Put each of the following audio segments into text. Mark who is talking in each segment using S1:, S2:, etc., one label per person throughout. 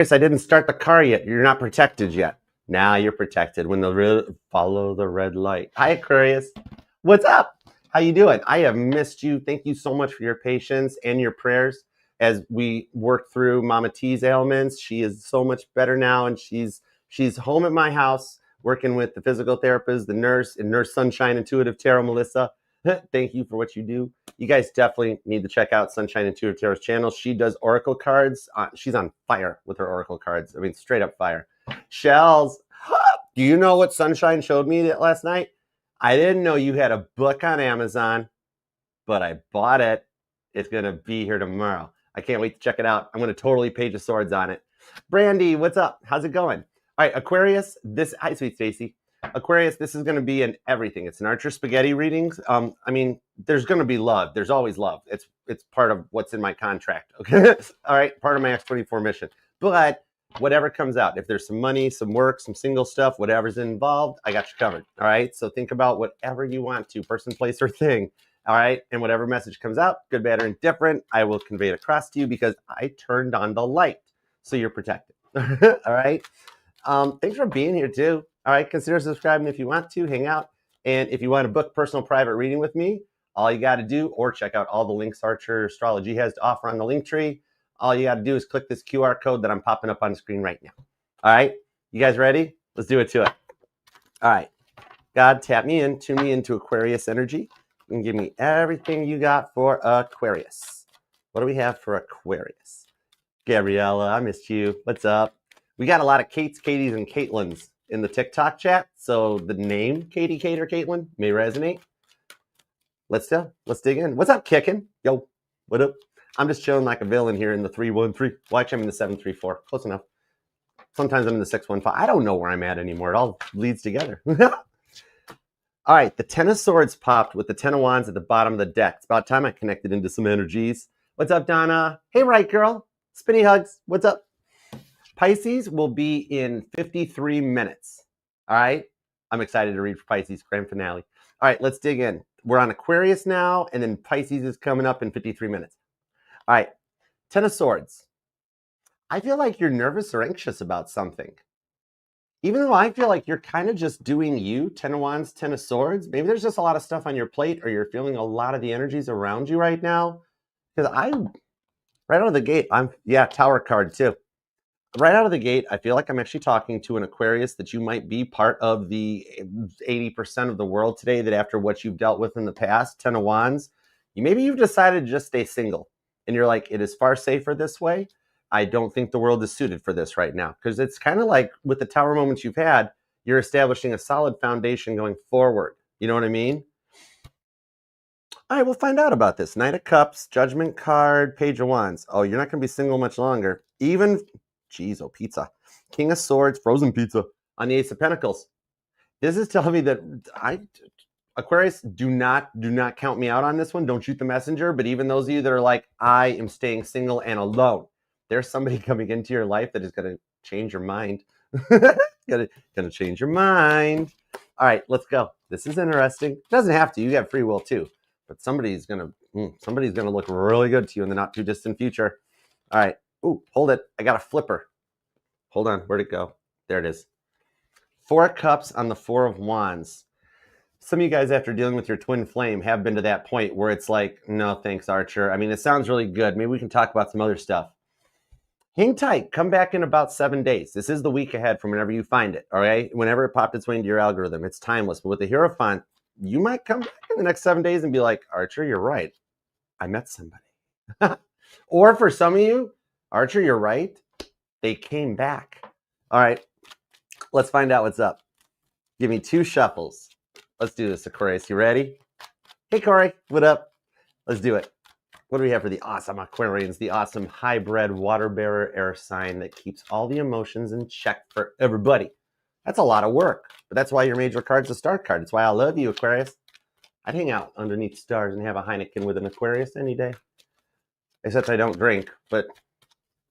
S1: I didn't start the car yet. You're not protected yet. Now you're protected when follow the red light. Hi, Aquarius. What's up? How you doing? I have missed you. Thank you so much for your patience and your prayers as we work through Mama T's ailments. She is so much better now, and she's home at my house working with the physical therapist, the nurse, and Nurse Sunshine Intuitive Tarot, Melissa. Thank you for what you do. You guys definitely need to check out Sunshine Intuitive Tarot's channel. She does oracle cards. She's on fire with her oracle cards. I mean, straight up fire. Shells, do you know what Sunshine showed me last night? I didn't know you had a book on Amazon, but I bought it. It's going to be here tomorrow. I can't wait to check it out. I'm going to totally Page of Swords on it. Brandy, what's up? How's it going? All right, Aquarius, hi, sweet Stacy. Aquarius, this is going to be in everything. It's an Archer Spaghetti readings. I mean, there's going to be love. There's always love. It's part of what's in my contract. Okay, all right, part of my X24 mission. But whatever comes out, if there's some money, some work, some single stuff, whatever's involved, I got you covered. All right, so think about whatever you want to, person, place, or thing. All right, and whatever message comes out, good, bad, or indifferent, I will convey it across to you because I turned on the light, so you're protected. All right. Thanks for being here too. All right, consider subscribing if you want to hang out. And if you want to book personal private reading with me, all you got to do, or check out all the links Archer Astrology has to offer on the link tree. All you got to do is click this QR code that I'm popping up on the screen right now. All right, you guys ready? Let's do it to it. All right, God, tap me in, tune me into Aquarius energy, and give me everything you got for Aquarius. What do we have for Aquarius? Gabriella, I missed you. What's up? We got a lot of Kates, Katies, and Caitlins in the TikTok chat, so the name Katie, Kate, or Caitlin may resonate. Let's dig in. What's up, kicking? Yo, what up? I'm just chilling like a villain here in the 313. Well, actually, I'm in the 734. Close enough. Sometimes I'm in the 615. I don't know where I'm at anymore. It all leads together. All right, the Ten of Swords popped with the Ten of Wands at the bottom of the deck. It's about time I connected into some energies. What's up, Donna? Hey, right girl. Spinny hugs. What's up? Pisces will be in 53 minutes. All right. I'm excited to read for Pisces grand finale. All right, let's dig in. We're on Aquarius now, and then Pisces is coming up in 53 minutes. All right. Ten of Swords. I feel like you're nervous or anxious about something. Even though I feel like you're kind of just doing you, Ten of Wands, Ten of Swords. Maybe there's just a lot of stuff on your plate, or you're feeling a lot of the energies around you right now. Because right out of the gate, Tower card too. Right out of the gate, I feel like I'm actually talking to an Aquarius that you might be part of the 80% of the world today that after what you've dealt with in the past, Ten of Wands, you've decided to just stay single. And you're like, it is far safer this way. I don't think the world is suited for this right now. Because it's kind of like with the Tower moments you've had, you're establishing a solid foundation going forward. You know what I mean? All right, we'll find out about this. Knight of Cups, Judgment card, Page of Wands. Oh, you're not going to be single much longer. Jeez, oh, pizza. King of Swords, frozen pizza on the Ace of Pentacles. This is telling me that Aquarius, do not count me out on this one. Don't shoot the messenger. But even those of you that are like, I am staying single and alone, there's somebody coming into your life that is going to change your mind. Going to change your mind. All right, let's go. This is interesting. It doesn't have to. You have free will too. But somebody's going to look really good to you in the not too distant future. All right. Ooh, hold it. I got a flipper. Hold on. Where'd it go? There it is. Four of Cups on the Four of Wands. Some of you guys, after dealing with your twin flame, have been to that point where it's like, no, thanks, Archer. I mean, it sounds really good. Maybe we can talk about some other stuff. Hang tight. Come back in about 7 days. This is the week ahead from whenever you find it, all right? Whenever it popped its way into your algorithm, it's timeless. But with the Hierophant, you might come back in the next 7 days and be like, Archer, you're right. I met somebody. Or for some of you, Archer, you're right. They came back. All right, let's find out what's up. Give me 2 shuffles. Let's do this, Aquarius. You ready? Hey, Corey. What up? Let's do it. What do we have for the awesome Aquarians, the awesome hybrid water bearer air sign that keeps all the emotions in check for everybody? That's a lot of work, but that's why your major card's a star card. That's why I love you, Aquarius. I'd hang out underneath stars and have a Heineken with an Aquarius any day. Except I don't drink, but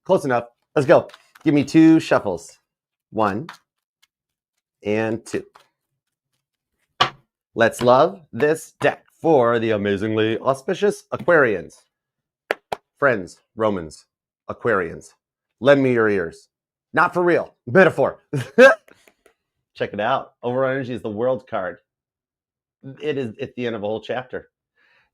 S1: close enough. Let's go. Give me 2 shuffles. 1 and 2. Let's love this deck for the amazingly auspicious Aquarians. Friends, Romans, Aquarians, lend me your ears. Not for real. Metaphor. Check it out. Overall energy is the world card. It's the end of a whole chapter.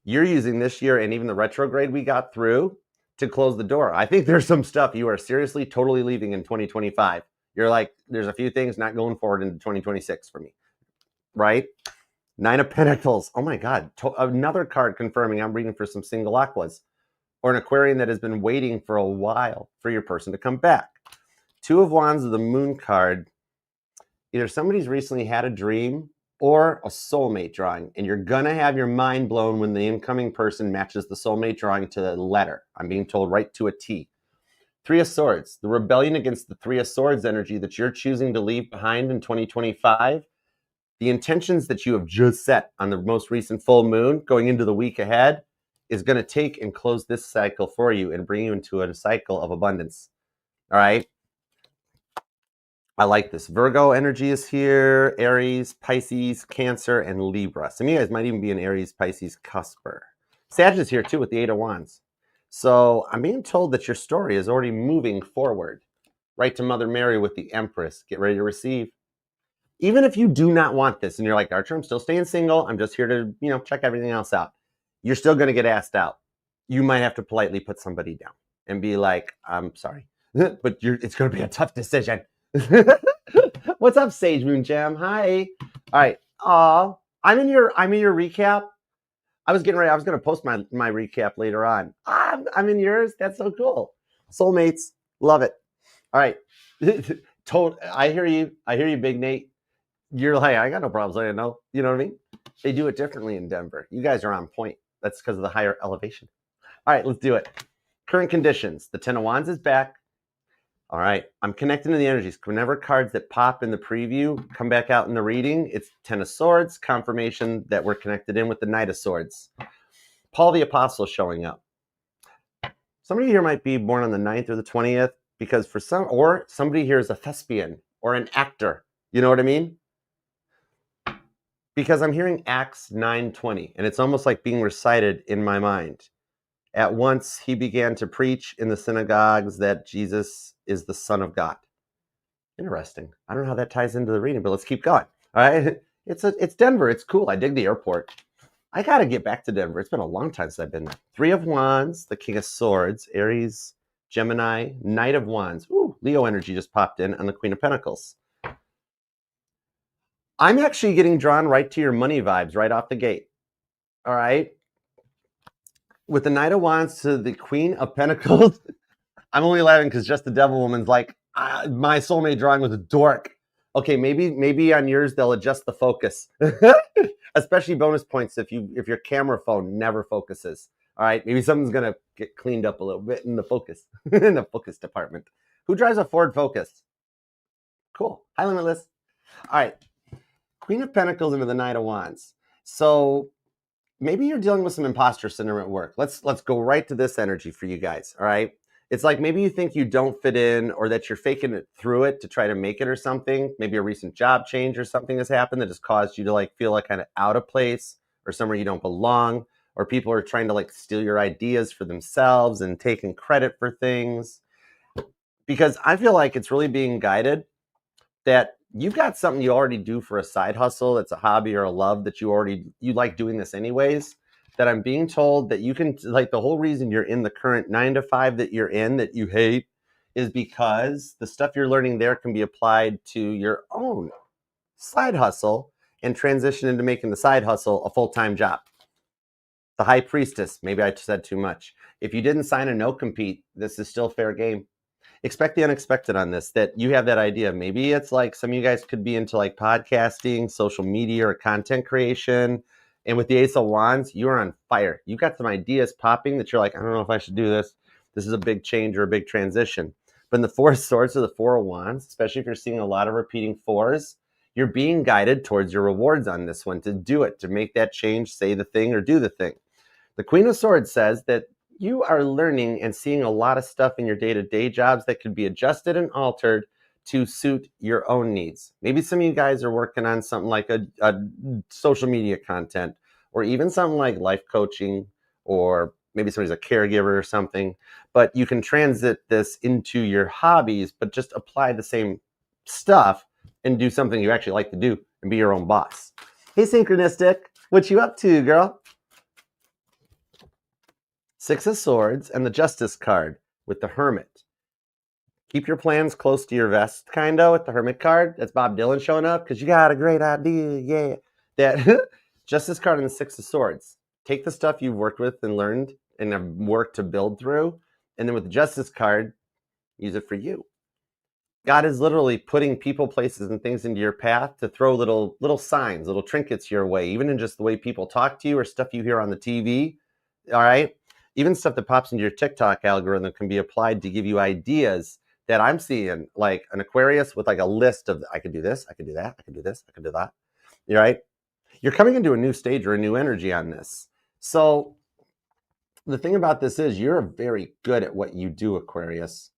S1: You're using this year and even the retrograde we got through to close the door. I think there's some stuff you are seriously totally leaving in 2025. You're like, there's a few things not going forward into 2026 for me, right? Nine of Pentacles. Oh my God. Another card confirming I'm reading for some single aquas or an Aquarian that has been waiting for a while for your person to come back. Two of Wands of the Moon card. Either somebody's recently had a dream or a soulmate drawing, and you're gonna have your mind blown when the incoming person matches the soulmate drawing to the letter. I'm being told right to a T. Three of Swords, the rebellion against the Three of Swords energy that you're choosing to leave behind in 2025. The intentions that you have just set on the most recent full moon going into the week ahead is going to take and close this cycle for you and bring you into a cycle of abundance. All right. I like this. Virgo energy is here, Aries, Pisces, Cancer, and Libra. Some of you guys might even be an Aries, Pisces cusper. Sag is here too with the Eight of Wands. So I'm being told that your story is already moving forward. Right to Mother Mary with the Empress. Get ready to receive. Even if you do not want this and you're like, Archer, I'm still staying single. I'm just here to, check everything else out. You're still going to get asked out. You might have to politely put somebody down and be like, I'm sorry, but it's going to be a tough decision. What's up, Sage Moon Jam? Hi. All right. I'm in your recap. I was getting ready. I was going to post my recap later on. I'm in yours. That's so cool. Soulmates. Love it. All right. I hear you. Big Nate. You're like, I got no problems. I didn't know. You know what I mean? They do it differently in Denver. You guys are on point. That's because of the higher elevation. All right, let's do it. Current conditions. The Ten of Wands is back. All right, I'm connecting to the energies. Whenever cards that pop in the preview come back out in the reading, it's Ten of Swords, confirmation that we're connected in with the Knight of Swords. Paul the Apostle showing up. Somebody here might be born on the 9th or the 20th because somebody here is a thespian or an actor. You know what I mean? Because I'm hearing Acts 9:20, and it's almost like being recited in my mind. At once he began to preach in the synagogues that Jesus is the Son of God. Interesting. I don't know how that ties into the reading, but let's keep going. All right. It's Denver. It's cool. I dig the airport. I got to get back to Denver. It's been a long time since I've been there. Three of Wands, the King of Swords, Aries, Gemini, Knight of Wands. Ooh, Leo energy just popped in on the Queen of Pentacles. I'm actually getting drawn right to your money vibes right off the gate. All right. With the Knight of Wands to the Queen of Pentacles, I'm only laughing because just the Devil Woman's like, my soulmate drawing was a dork. Okay, maybe on yours they'll adjust the focus, especially bonus points if your camera phone never focuses. All right, maybe something's gonna get cleaned up a little bit in the focus in the focus department. Who drives a Ford Focus? Cool, high limitless. All right. Queen of Pentacles into the Knight of Wands. So maybe you're dealing with some imposter syndrome at work. Let's go right to this energy for you guys. All right. It's like maybe you think you don't fit in or that you're faking it through it to try to make it or something. Maybe a recent job change or something has happened that has caused you to feel like kind of out of place or somewhere you don't belong, or people are trying to steal your ideas for themselves and taking credit for things. Because I feel like it's really being guided that you've got something you already do for a side hustle that's a hobby or a love that you like doing this anyways, that I'm being told that you can, the whole reason you're in the current 9 to 5 that you're in that you hate is because the stuff you're learning there can be applied to your own side hustle and transition into making the side hustle a full-time job. The High Priestess, maybe I said too much. If you didn't sign a no compete, this is still fair game. Expect the unexpected on this, that you have that idea. Maybe it's like some of you guys could be into podcasting, social media, or content creation. And with the Ace of Wands, you are on fire. You got some ideas popping that you're like, I don't know if I should do this. This is a big change or a big transition. But in the Four of Swords or the Four of Wands, especially if you're seeing a lot of repeating fours, you're being guided towards your rewards on this one to do it, to make that change, say the thing, or do the thing. The Queen of Swords says that you are learning and seeing a lot of stuff in your day-to-day jobs that could be adjusted and altered to suit your own needs. Maybe some of you guys are working on something like a social media content, or even something like life coaching or maybe somebody's a caregiver or something, but you can transit this into your hobbies, but just apply the same stuff and do something you actually like to do and be your own boss. Hey, Synchronistic, what you up to, girl? Six of Swords and the Justice card with the Hermit. Keep your plans close to your vest, kind of, with the Hermit card. That's Bob Dylan showing up because you got a great idea, yeah. That Justice card and the Six of Swords. Take the stuff you've worked with and learned and have worked to build through, and then with the Justice card, use it for you. God is literally putting people, places, and things into your path to throw little signs, little trinkets your way, even in just the way people talk to you or stuff you hear on the TV, all right? Even stuff that pops into your TikTok algorithm can be applied to give you ideas that I'm seeing, like an Aquarius with like a list of, I could do this, I could do that, I could do this, I could do that, all right? You're coming into a new stage or a new energy on this. So the thing about this is you're very good at what you do, Aquarius,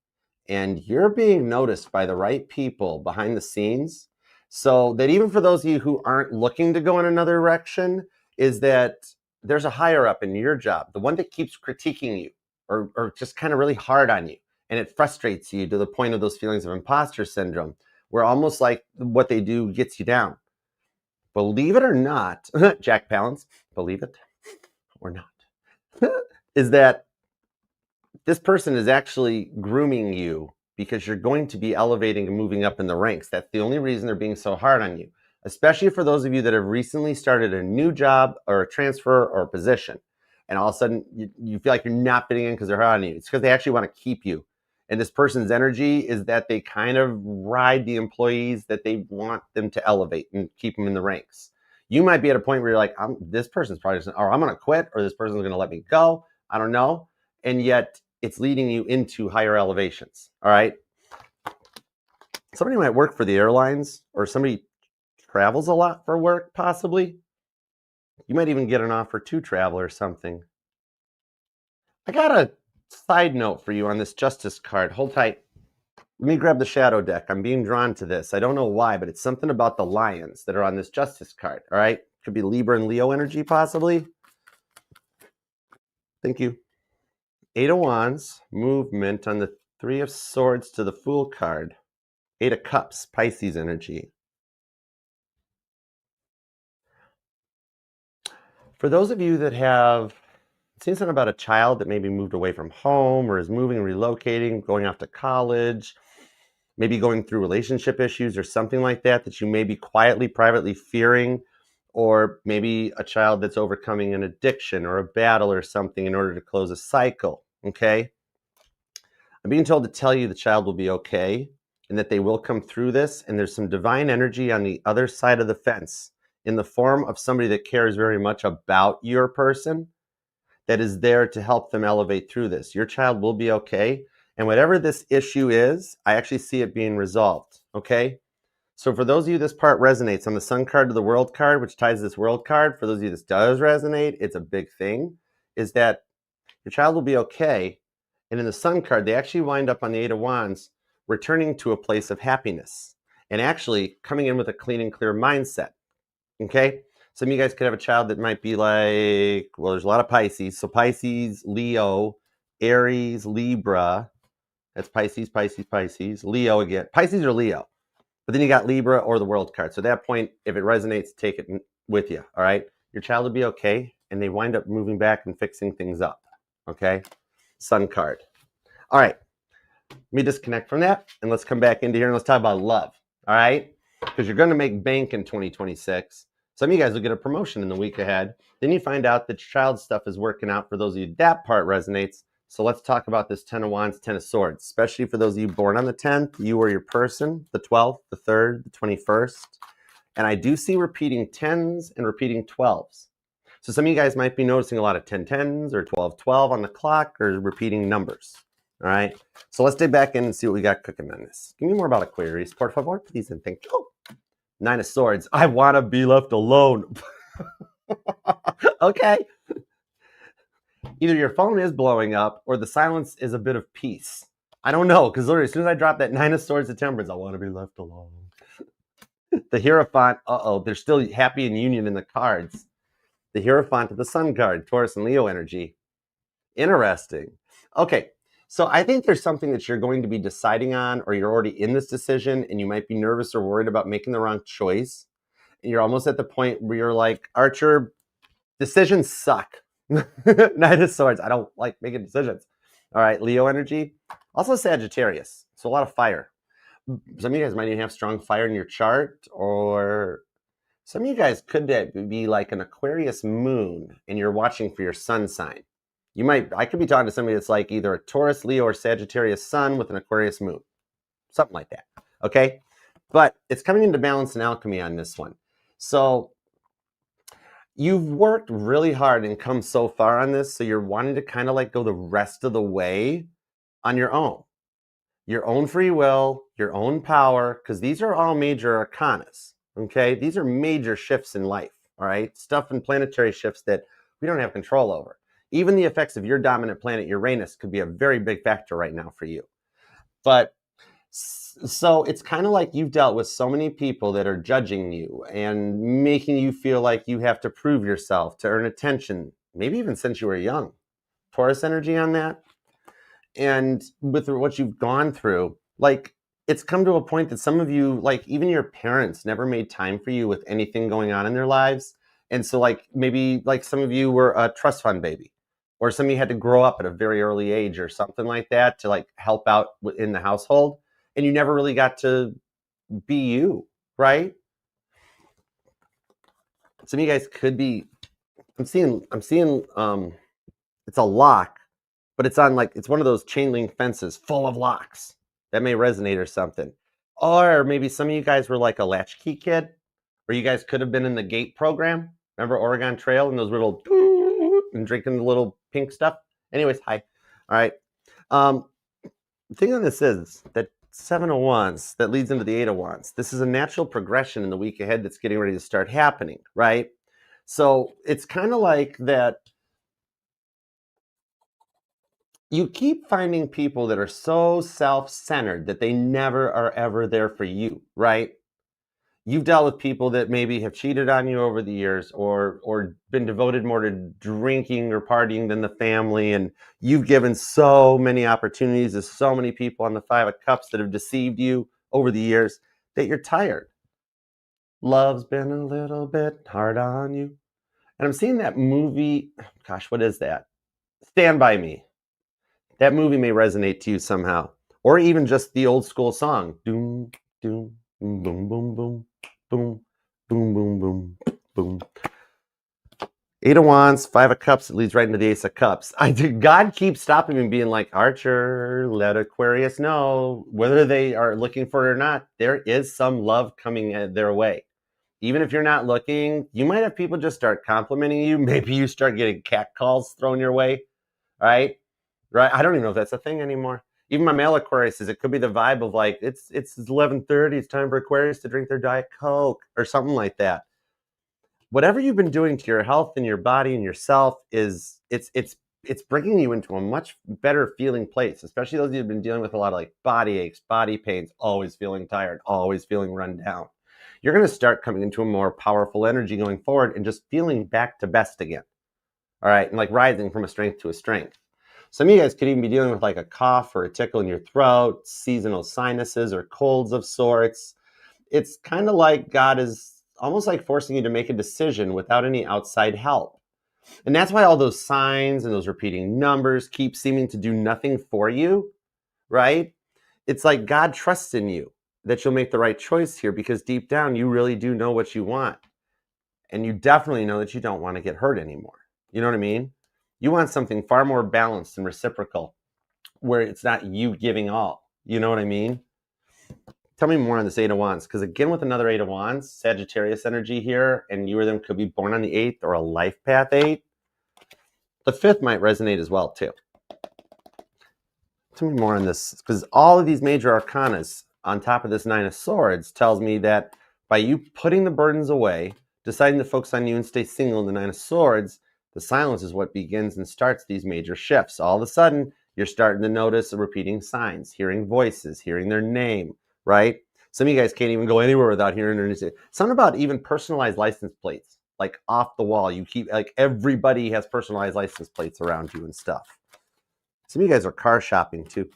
S1: and you're being noticed by the right people behind the scenes. So that even for those of you who aren't looking to go in another direction, is that there's a higher up in your job, the one that keeps critiquing you or just kind of really hard on you. And it frustrates you to the point of those feelings of imposter syndrome, where almost like what they do gets you down. Believe it or not, Jack Palance, believe it or not, is that this person is actually grooming you because you're going to be elevating and moving up in the ranks. That's the only reason they're being so hard on you, especially for those of you that have recently started a new job or a transfer or a position. And all of a sudden you feel like you're not fitting in because they're hard on you. It's because they actually want to keep you. And this person's energy is that they kind of ride the employees that they want them to elevate and keep them in the ranks. You might be at a point where you're like, this person's probably just, or I'm going to quit, or this person's going to let me go. I don't know. And yet it's leading you into higher elevations. All right. Somebody might work for the airlines, or somebody travels a lot for work, possibly. You might even get an offer to travel or something. I got a side note for you on this Justice card. Hold tight. Let me grab the shadow deck. I'm being drawn to this. I don't know why, but it's something about the lions that are on this Justice card. All right. Could be Libra and Leo energy, possibly. Thank you. Eight of Wands, movement on the Three of Swords to the Fool card. Eight of Cups, Pisces energy. For those of you that have seen something about a child that maybe moved away from home or is moving, relocating, going off to college, maybe going through relationship issues or something like that, that you may be quietly, privately fearing, or maybe a child that's overcoming an addiction or a battle or something in order to close a cycle, okay? I'm being told to tell you the child will be okay and that they will come through this, and there's some divine energy on the other side of the fence in the form of somebody that cares very much about your person that is there to help them elevate through this. Your child will be okay, and whatever this issue is, I actually see it being resolved, okay? So for those of you this part resonates on the Sun card to the World card, which ties this World card, for those of you this does resonate, it's a big thing, is that your child will be okay. And in the Sun card, they actually wind up on the Eight of Wands, returning to a place of happiness and actually coming in with a clean and clear mindset, okay? Some of you guys could have a child that might be like, well, there's a lot of Pisces. So Pisces, Leo, Aries, Libra. That's Pisces, Pisces, Pisces. Leo again. Pisces or Leo. But then you got Libra or the World card. So at that point, if it resonates, take it with you, all right? Your child will be okay, and they wind up moving back and fixing things up, okay? Sun card. All right. Let me disconnect from that, and let's come back into here, and let's talk about love, all right? Because you're going to make bank in 2026. Some of you guys will get a promotion in the week ahead. Then you find out that child stuff is working out for those of you that part resonates. So let's talk about this 10 of Wands, 10 of Swords, especially for those of you born on the 10th. You or your person, the 12th, the 3rd, the 21st. And I do see repeating 10s and repeating 12s. So some of you guys might be noticing a lot of 10-10s or 12-12 on the clock or repeating numbers. All right. So let's dig back in and see what we got cooking on this. Give me more about Aquarius, por favor, please, and thank you. 9 of Swords. I want to be left alone. Okay. Either your phone is blowing up or the silence is a bit of peace. I don't know, because literally as soon as I drop that 9 of Swords of Temperance, I want to be left alone. The Hierophant, they're still happy in union in the cards. The Hierophant of the Sun card, Taurus and Leo energy. Interesting. Okay. So I think there's something that you're going to be deciding on, or you're already in this decision and you might be nervous or worried about making the wrong choice. And you're almost at the point where you're like, Archer, decisions suck. Knight of Swords. I don't like making decisions. All right. Leo energy. Also Sagittarius. So a lot of fire. Some of you guys might even have strong fire in your chart, or some of you guys could be like an Aquarius moon and you're watching for your sun sign. I could be talking to somebody that's like either a Taurus, Leo, or Sagittarius sun with an Aquarius moon. Something like that. Okay. But it's coming into balance and alchemy on this one. So you've worked really hard and come so far on this. So you're wanting to kind of like go the rest of the way on your own free will, your own power, because these are all major arcanas. Okay. These are major shifts in life. All right. Stuff and planetary shifts that we don't have control over. Even the effects of your dominant planet, Uranus, could be a very big factor right now for you. But so it's kind of like you've dealt with so many people that are judging you and making you feel like you have to prove yourself to earn attention, maybe even since you were young. Taurus energy on that. And with what you've gone through, like it's come to a point that some of you, like even your parents never made time for you with anything going on in their lives. And so like maybe like some of you were a trust fund baby, or some of you had to grow up at a very early age or something like that to like help out in the household. And you never really got to be you, right? Some of you guys could be, I'm seeing it's a lock, but it's on like, it's one of those chain link fences full of locks. That may resonate or something. Or maybe some of you guys were like a latchkey kid, or you guys could have been in the GATE program. Remember Oregon Trail and those little and drinking the little pink stuff? Anyways, hi. All right. The thing on this is that 7 of Wands that leads into the 8 of Wands. This is a natural progression in the week ahead that's getting ready to start happening, right? So it's kind of like that you keep finding people that are so self-centered that they never are ever there for you, right? You've dealt with people that maybe have cheated on you over the years, or been devoted more to drinking or partying than the family, and you've given so many opportunities to so many people on the 5 of Cups that have deceived you over the years that you're tired. Love's been a little bit hard on you. And I'm seeing that movie, gosh, what is that? Stand By Me. That movie may resonate to you somehow. Or even just the old school song. Doom, doom, boom, boom, boom, boom, boom, boom, boom, boom, boom. 8 of Wands, 5 of Cups, it leads right into the Ace of Cups. God keeps stopping me and being like, Archer, let Aquarius know, whether they are looking for it or not, there is some love coming their way. Even if you're not looking, you might have people just start complimenting you. Maybe you start getting cat calls thrown your way, right? Right? I don't even know if that's a thing anymore. Even my male Aquarius it could be the vibe of like, it's 11:30, it's time for Aquarius to drink their Diet Coke or something like that. Whatever you've been doing to your health and your body and yourself it's bringing you into a much better feeling place, especially those of you who've been dealing with a lot of like body aches, body pains, always feeling tired, always feeling run down. You're going to start coming into a more powerful energy going forward and just feeling back to best again. All right. And like rising from a strength to a strength. Some of you guys could even be dealing with like a cough or a tickle in your throat, seasonal sinuses or colds of sorts. It's kind of like God is almost like forcing you to make a decision without any outside help. And that's why all those signs and those repeating numbers keep seeming to do nothing for you, right? It's like God trusts in you that you'll make the right choice here, because deep down you really do know what you want. And you definitely know that you don't want to get hurt anymore. You know what I mean? You want something far more balanced and reciprocal, where it's not you giving all. You know what I mean? Tell me more on this 8 of Wands, because again, with another 8 of Wands, Sagittarius energy here, and you or them could be born on the 8th or a life path 8. The 5th might resonate as well too. Tell me more on this, because all of these major arcanas on top of this 9 of Swords tells me that by you putting the burdens away, deciding to focus on you and stay single in the 9 of Swords, the silence is what begins and starts these major shifts. All of a sudden, you're starting to notice repeating signs, hearing voices, hearing their name, right? Some of you guys can't even go anywhere without hearing their name. Something about even personalized license plates, like off the wall. You keep, like everybody has personalized license plates around you and stuff. Some of you guys are car shopping too.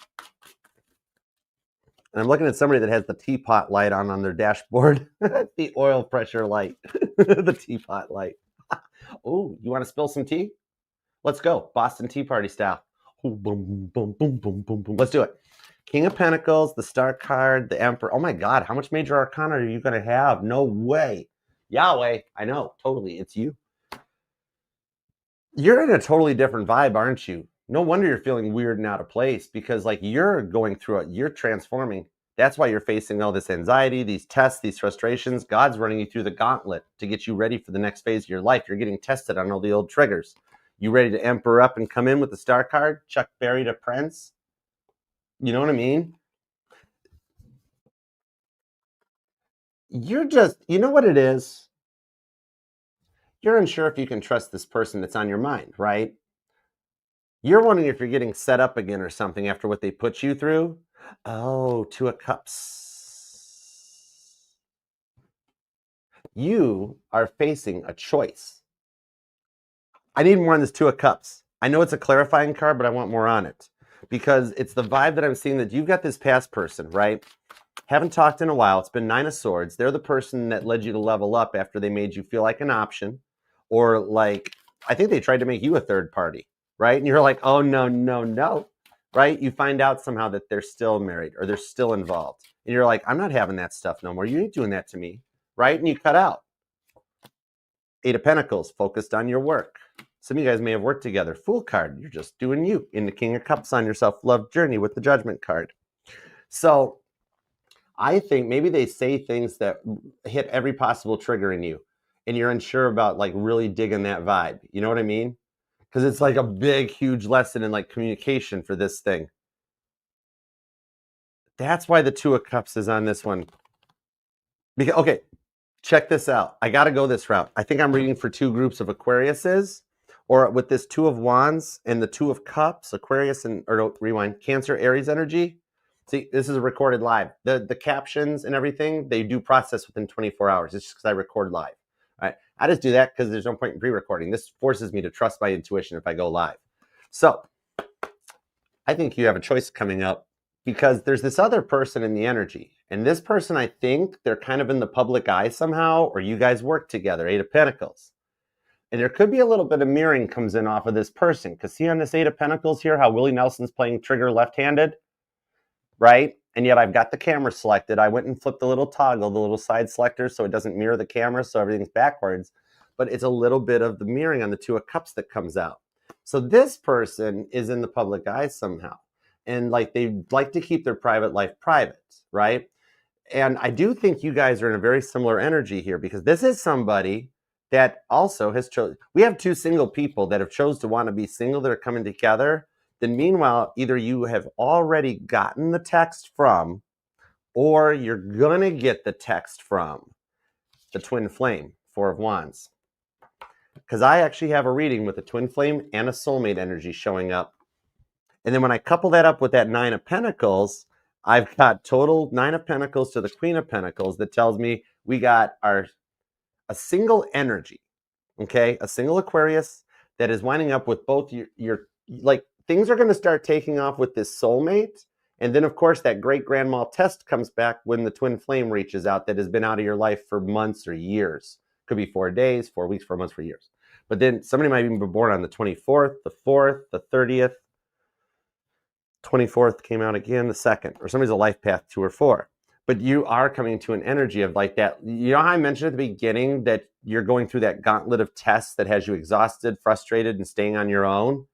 S1: And I'm looking at somebody that has the teapot light on their dashboard. The oil pressure light. The teapot light. Oh, you want to spill some tea? Let's go. Boston Tea Party style. Ooh, boom, boom, boom, boom, boom, boom. Let's do it. King of Pentacles, the Star card, the Emperor. Oh my God, how much Major Arcana are you going to have? No way. Yahweh. I know, totally. It's you. You're in a totally different vibe, aren't you? No wonder you're feeling weird and out of place, because like you're going through it. You're transforming. That's why you're facing all this anxiety, these tests, these frustrations. God's running you through the gauntlet to get you ready for the next phase of your life. You're getting tested on all the old triggers. You ready to emperor up and come in with the Star card? Chuck Berry to Prince? You know what I mean? You're just, you know what it is? You're unsure if you can trust this person that's on your mind, right? You're wondering if you're getting set up again or something after what they put you through. Oh, Two of Cups. You are facing a choice. I need more on this Two of Cups. I know it's a clarifying card, but I want more on it, because it's the vibe that I'm seeing that you've got this past person, right? Haven't talked in a while. It's been Nine of Swords. They're the person that led you to level up after they made you feel like an option, or like, I think they tried to make you a third party, right? And you're like, oh, no, no, no, right? You find out somehow that they're still married or they're still involved. And you're like, I'm not having that stuff no more. You ain't doing that to me, right? And you cut out. Eight of Pentacles, focused on your work. Some of you guys may have worked together. Fool card, you're just doing you. In the King of Cups on your self-love journey with the Judgment card. So I think maybe they say things that hit every possible trigger in you, and you're unsure about like really digging that vibe. You know what I mean? Because it's like a big, huge lesson in like communication for this thing. That's why the Two of Cups is on this one. Because, okay, check this out. I got to go this route. I think I'm reading for two groups of Aquariuses, or with this Two of Wands and the Two of Cups, Aquarius and, or no, rewind, Cancer, Aries energy. See, this is recorded live. The captions and everything, they do process within 24 hours. It's just because I record live. All right. I just do that because there's no point in pre-recording. This forces me to trust my intuition if I go live. So I think you have a choice coming up, because there's this other person in the energy. And this person, I think they're kind of in the public eye somehow, or you guys work together, Eight of Pentacles. And there could be a little bit of mirroring comes in off of this person. Because see on this Eight of Pentacles here, how Willie Nelson's playing trigger left-handed, right? And yet I've got the camera selected. I went and flipped the little toggle, the little side selector, so it doesn't mirror the camera, so everything's backwards. But it's a little bit of the mirroring on the Two of Cups that comes out. So this person is in the public eye somehow. And like they like to keep their private life private, right? And I do think you guys are in a very similar energy here, because this is somebody that also has chosen. We have two single people that have chose to want to be single that are coming together. Then meanwhile, either you have already gotten the text from, or you're going to get the text from the Twin Flame, Four of Wands. Because I actually have a reading with a Twin Flame and a soulmate energy showing up. And then when I couple that up with that Nine of Pentacles, I've got total Nine of Pentacles to the Queen of Pentacles that tells me we got a single energy, okay? A single Aquarius that is winding up with both your like, things are going to start taking off with this soulmate. And then, of course, that great grand mal test comes back when the Twin Flame reaches out that has been out of your life for months or years. Could be 4 days, 4 weeks, 4 months, for years. But then somebody might even be born on the 24th, the 4th, the 30th. 24th came out again, the 2nd. Or somebody's a life path 2 or 4. But you are coming to an energy of like that. You know how I mentioned at the beginning that you're going through that gauntlet of tests that has you exhausted, frustrated, and staying on your own?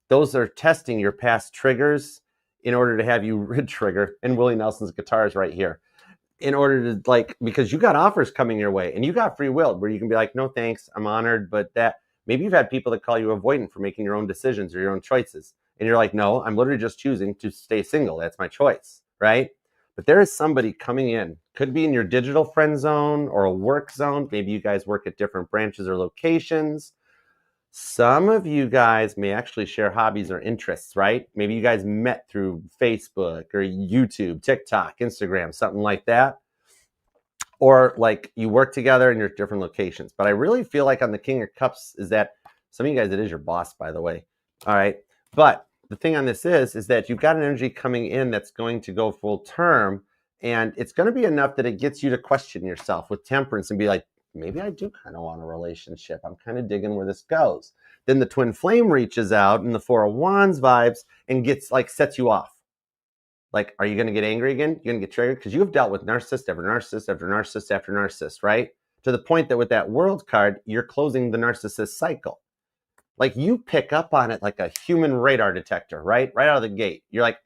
S1: Those are testing your past triggers in order to have you re-trigger. And Willie Nelson's guitar is right here. In order to, like, because you got offers coming your way and you got free will where you can be like, no thanks, I'm honored. But that maybe you've had people that call you avoidant for making your own decisions or your own choices. And you're like, no, I'm literally just choosing to stay single. That's my choice, right? But there is somebody coming in. Could be in your digital friend zone or a work zone. Maybe you guys work at different branches or locations. Some of you guys may actually share hobbies or interests, right? Maybe you guys met through Facebook or YouTube, TikTok, Instagram, something like that. Or like you work together in your different locations. But I really feel like on the King of Cups is that some of you guys, it is your boss, by the way. All right. But the thing on this is that you've got an energy coming in that's going to go full term, and it's going to be enough that it gets you to question yourself with temperance and be like, maybe I do kind of want a relationship. I'm kind of digging where this goes. Then the twin flame reaches out in the Four of Wands vibes and gets like sets you off. Like, are you going to get angry again? You're going to get triggered because you have dealt with narcissist after narcissist after narcissist after narcissist, right? To the point that with that World card, you're closing the narcissist cycle. Like, you pick up on it like a human radar detector, right? Right out of the gate. You're like,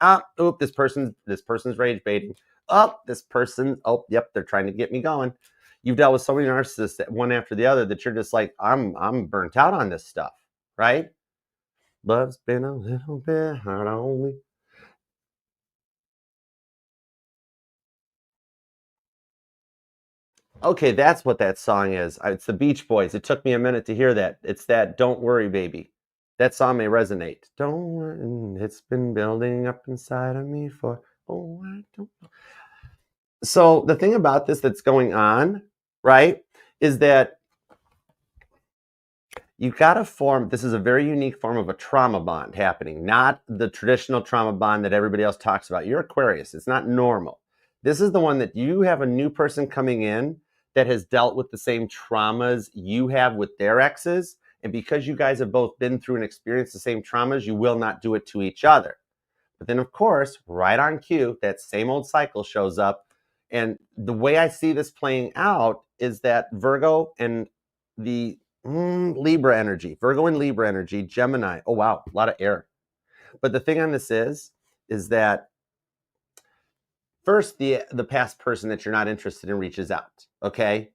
S1: this person's rage baiting. This person, yep, they're trying to get me going. You've dealt with so many narcissists that one after the other that you're just like, I'm burnt out on this stuff, right? Love's been a little bit hard on me. Okay, that's what that song is. It's the Beach Boys. It took me a minute to hear that. It's that Don't Worry, Baby. That song may resonate. Don't worry, it's been building up inside of me for, I don't know. So the thing about this that's going on, right, is that you've got to form, this is a very unique form of a trauma bond happening, not the traditional trauma bond that everybody else talks about. You're Aquarius. It's not normal. This is the one that you have a new person coming in that has dealt with the same traumas you have with their exes. And because you guys have both been through and experienced the same traumas, you will not do it to each other. But then, of course, right on cue, that same old cycle shows up. And the way I see this playing out is that Virgo and the Libra energy, Virgo and Libra energy, Gemini. Oh, wow, a lot of air. But the thing on this is that first, the past person that you're not interested in reaches out, okay?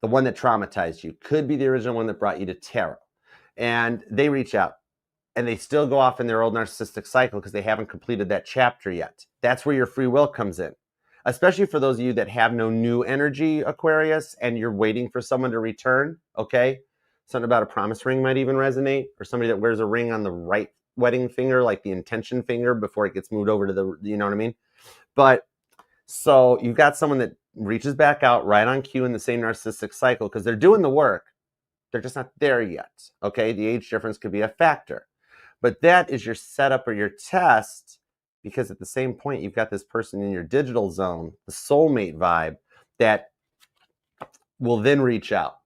S1: The one that traumatized you could be the original one that brought you to tarot. And they reach out and they still go off in their old narcissistic cycle because they haven't completed that chapter yet. That's where your free will comes in, especially for those of you that have no new energy, Aquarius, and you're waiting for someone to return, okay? Something about a promise ring might even resonate, or somebody that wears a ring on the right wedding finger, like the intention finger before it gets moved over to the, you know what I mean? But so you've got someone that reaches back out right on cue in the same narcissistic cycle because they're doing the work. They're just not there yet, okay? The age difference could be a factor. But that is your setup or your test, because at the same point, you've got this person in your digital zone, the soulmate vibe, that will then reach out,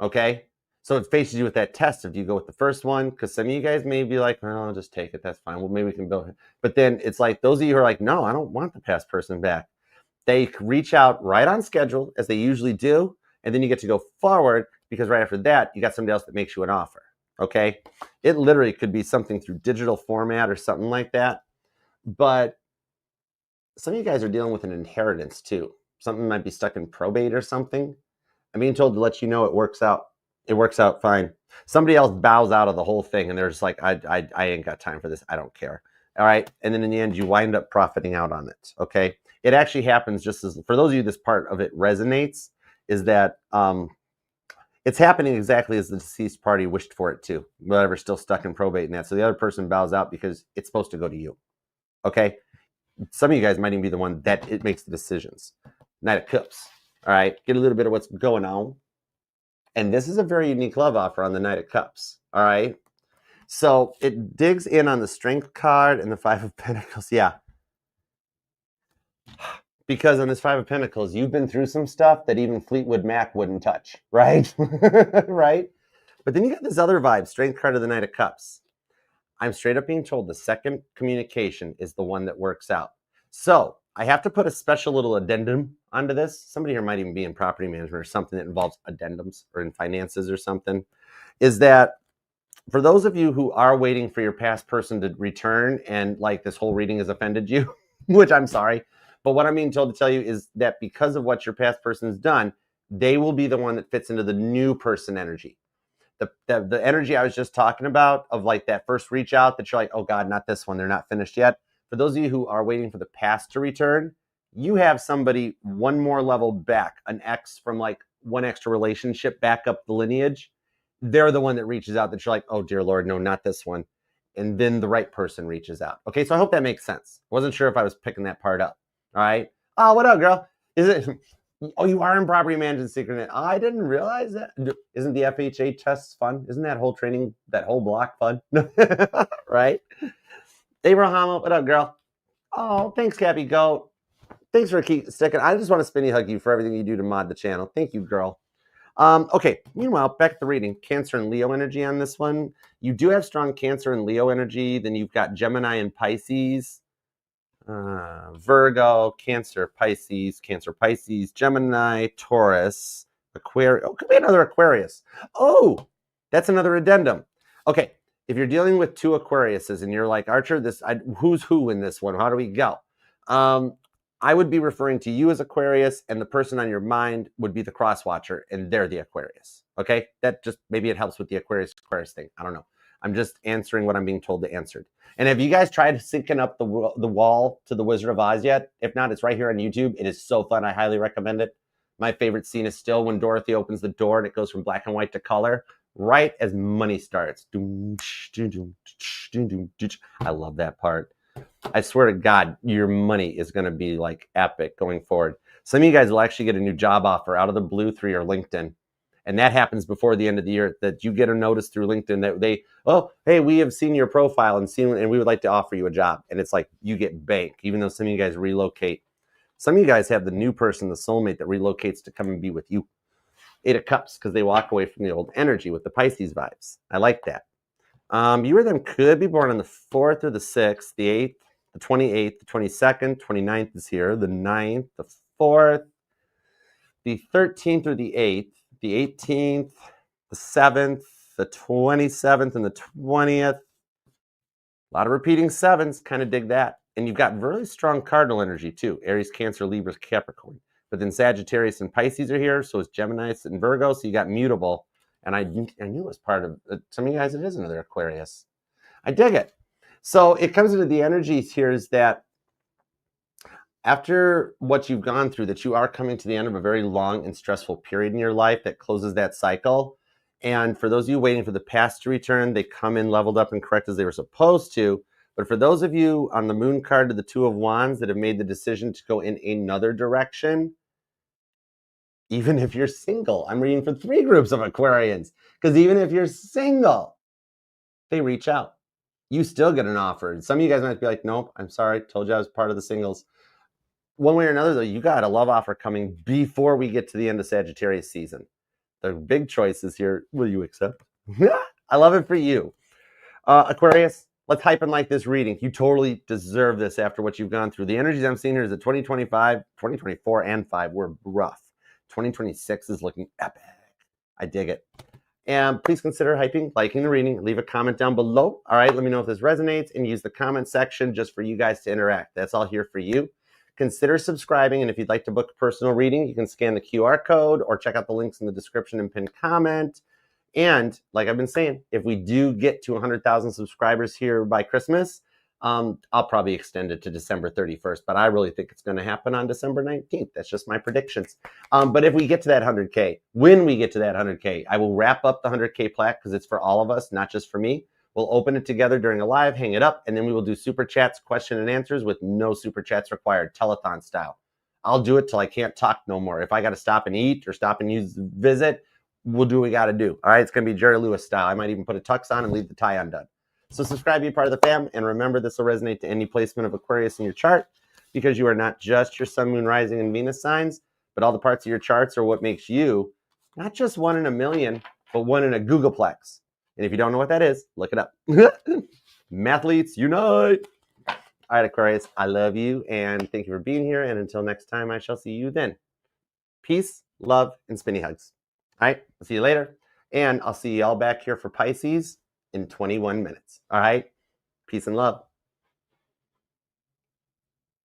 S1: okay? So it faces you with that test of, do you go with the first one? Because some of you guys may be like, well, I'll just take it. That's fine. Well, maybe we can build it. But then it's like those of you who are like, no, I don't want the past person back. They reach out right on schedule, as they usually do, and then you get to go forward because right after that, you got somebody else that makes you an offer, okay? It literally could be something through digital format or something like that. But some of you guys are dealing with an inheritance too. Something might be stuck in probate or something. I'm being told to let you know it works out. It works out fine. Somebody else bows out of the whole thing and they're just like, I ain't got time for this. I don't care. All right. And then in the end, you wind up profiting out on it. Okay. It actually happens just as, for those of you, this part of it resonates, is that it's happening exactly as the deceased party wished for it to, whatever's still stuck in probate and that. So the other person bows out because it's supposed to go to you. Okay. Some of you guys might even be the one that it makes the decisions. Knight of Cups. All right. Get a little bit of what's going on. And this is a very unique love offer on the Knight of Cups. All right. So it digs in on the Strength card and the Five of Pentacles. Yeah. Because on this Five of Pentacles, you've been through some stuff that even Fleetwood Mac wouldn't touch, right? Right? But then you got this other vibe, Strength card of the Knight of Cups. I'm straight up being told the second communication is the one that works out. So I have to put a special little addendum onto this. Somebody here might even be in property management or something that involves addendums, or in finances or something, is that for those of you who are waiting for your past person to return and like this whole reading has offended you, which I'm sorry, but what I'm being told to tell you is that because of what your past person's done, they will be the one that fits into the new person energy. The energy I was just talking about of like that first reach out that you're like, oh God, not this one. They're not finished yet. For those of you who are waiting for the past to return, you have somebody one more level back, an ex from like one extra relationship back up the lineage. They're the one that reaches out that you're like, oh dear Lord, no, not this one. And then the right person reaches out. Okay, so I hope that makes sense. I wasn't sure if I was picking that part up. All right. Oh, what up, girl? Is it? Oh, you are in property management secret. Oh, I didn't realize that. Isn't the FHA tests fun? Isn't that whole training, that whole block fun? Right? Abraham, what up, girl? Oh, thanks, Cappy Goat. Thanks for sticking. I just want to spinny hug you for everything you do to mod the channel. Thank you, girl. Okay, meanwhile, back to the reading. Cancer and Leo energy on this one. You do have strong Cancer and Leo energy. Then you've got Gemini and Pisces. Virgo, Cancer, Pisces, Gemini, Taurus, Aquarius. Oh, could be another Aquarius. Oh, that's another addendum. Okay, if you're dealing with two Aquariuses and you're like, Archer, who's who in this one? How do we go? I would be referring to you as Aquarius, and the person on your mind would be the cross watcher, and they're the Aquarius. Okay, that just maybe it helps with the Aquarius thing. I don't know. I'm just answering what I'm being told to answer. And have you guys tried syncing up the wall to the Wizard of Oz yet? If not, it's right here on YouTube. It is so fun. I highly recommend it. My favorite scene is still when Dorothy opens the door and it goes from black and white to color, right as money starts. I love that part. I swear to God, your money is going to be like epic going forward. Some of you guys will actually get a new job offer out of the blue through your LinkedIn. And that happens before the end of the year, that you get a notice through LinkedIn that hey, we have seen your profile and we would like to offer you a job. And it's like you get bank, even though some of you guys relocate. Some of you guys have the new person, the soulmate that relocates to come and be with you. 8 of Cups, because they walk away from the old energy with the Pisces vibes. I like that. You or them could be born on the 4th or the 6th, the 8th, the 28th, the 22nd, 29th is here, the 9th, the 4th, the 13th or the 8th, the 18th, the 7th, the 27th, and the 20th. A lot of repeating sevens, kind of dig that. And you've got really strong cardinal energy too. Aries, Cancer, Libra, Capricorn. But then Sagittarius and Pisces are here, so is Gemini and Virgo, so you got mutable. And I knew it was part of, some of you guys, it is another Aquarius. I dig it. So it comes into the energies here is that after what you've gone through, that you are coming to the end of a very long and stressful period in your life that closes that cycle. And for those of you waiting for the past to return, they come in leveled up and correct as they were supposed to. But for those of you on the moon card to the 2 of Wands that have made the decision to go in another direction, even if you're single, I'm reading for 3 groups of Aquarians, because even if you're single, they reach out. You still get an offer. And some of you guys might be like, nope, I'm sorry, told you I was part of the singles. One way or another, though, you got a love offer coming before we get to the end of Sagittarius season. The big choice is here. Will you accept? I love it for you. Aquarius, let's hype and like this reading. You totally deserve this after what you've gone through. The energies I'm seeing here is that 2025, 2024, and 5 were rough. 2026 is looking epic. I dig it. And please consider hyping, liking the reading. Leave a comment down below. All right, let me know if this resonates, and use the comment section just for you guys to interact. That's all here for you. Consider subscribing, and if you'd like to book a personal reading, you can scan the QR code or check out the links in the description and pinned comment. And like I've been saying, if we do get to 100,000 subscribers here by Christmas, I'll probably extend it to December 31st, but I really think it's going to happen on December 19th. That's just my predictions. But if we get to that 100K, when we get to that 100K, I will wrap up the 100K plaque because it's for all of us, not just for me. We'll open it together during a live, hang it up, and then we will do super chats, question and answers with no super chats required, telethon style. I'll do it till I can't talk no more. If I got to stop and eat or stop and visit, we'll do what we got to do. All right, it's going to be Jerry Lewis style. I might even put a tux on and leave the tie undone. So subscribe, be part of the fam, and remember this will resonate to any placement of Aquarius in your chart, because you are not just your sun, moon, rising, and Venus signs, but all the parts of your charts are what makes you not just 1 in a million, but 1 in a Googleplex. And if you don't know what that is, look it up. Mathletes unite! All right, Aquarius, I love you, and thank you for being here, and until next time, I shall see you then. Peace, love, and spinny hugs. All right, I'll see you later, and I'll see you all back here for Pisces in 21 minutes. All right, peace and love.